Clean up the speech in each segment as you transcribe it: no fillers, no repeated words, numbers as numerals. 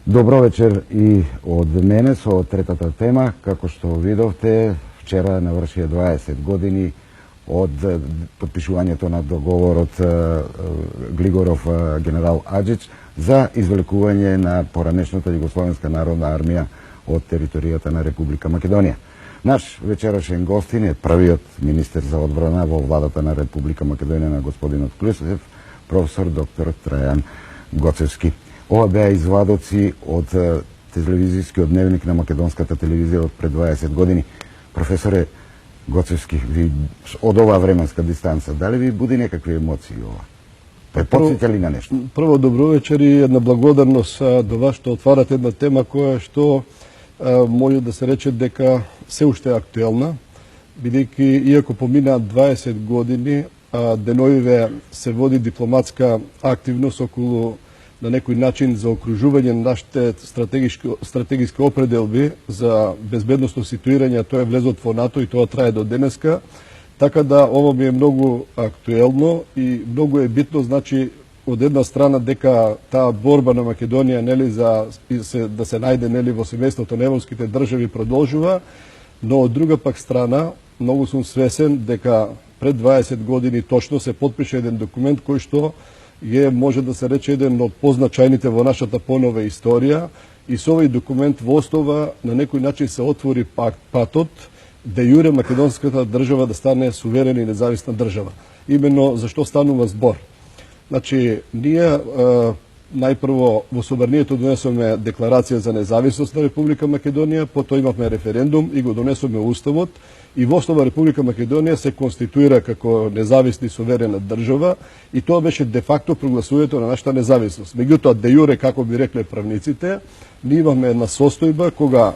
Добро вечер и од мене со третата тема. Како што видовте, вчера навршија 20 години од подпишувањето на договорот Глигоров генерал Аџич за извлекување на поранешната Југословенска народна армија од територијата на Република Македонија. Наш вечерашен гостин е првиот министер за одбрана во владата на Република Македонија на господинот Клисев, професор доктор Трајан Гоцевски. Ова беа извадоци од телевизискиот дневник на македонската телевизија од пред 20 години. Професоре Гоцевски, ви од оваа временска дистанца, дали ви буди некакви емоции ова? Потсеќа ли на нешто? Прво, добро вечер и една благодарност до вас што отварате една тема која што може да се рече дека се уште е актуелна, бидејќи иако поминаа 20 години, деновиве се води дипломатска активност околу на некој начин за окружување на нашите стратегиски определби за безбедносно ситуирање, тоа е влезот во НАТО и тоа трае до денеска, така да ова ми е многу актуелно и многу е битно, значи, од една страна дека таа борба на Македонија, нели, да се најде, нели, во семејството на европските држави продолжува, но од друга пак страна многу сум свесен дека пред 20 години точно се потпише еден документ кој што може да се рече еден од позначајните во нашата понова историја, и со овој документ во основа на некој начин се отвори патот де јуре македонската држава да стане суверена и независна држава. Именно за што станува збор. Значи, ние најпрво во собранието донесоме декларација за независност на Република Македонија, потоа имавме референдум и го донесоме уставот, и во основа Република Македонија се конституира како независна и суверена држава, и тоа беше де факто прогласувањето на нашата независност. Меѓутоа, де јуре, како би рекле правниците, ние имавме една состојба кога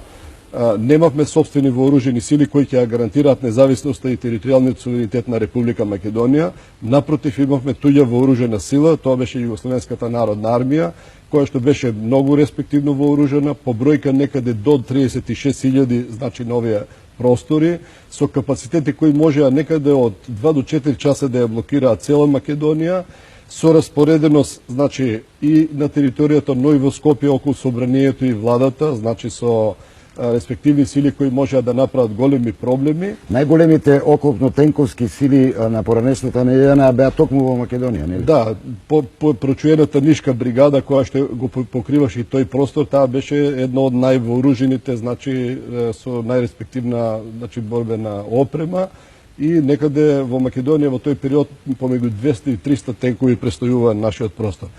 немавме сопствени вооружени сили кои ќе ја гарантираат независноста и територијалниот суверенитет на Република Македонија. Напротив, имавме туѓа вооружена сила, тоа беше Југословенската народна армија, која што беше многу респективно вооружена, по бројка некаде до 36.000, значи, на овие простори, со капацитети кои можеа некаде од 2 до 4 часа да ја блокираат цела Македонија, со распореденост, значи, и на територијата, но и во Скопје околу собранието и владата, значи со респективни сили кои можеа да направат големи проблеми. Најголемите окопно-тенковски сили на поранешната неделја беа токму во Македонија, нели? Да, прочуената Нишка бригада која што го покриваше и тој простор, таа беше една од највооружените, значи со најреспективна, значи, борбена опрема, и некаде во Македонија во тој период помеѓу 200 и 300 тенкови престојува нашиот простор.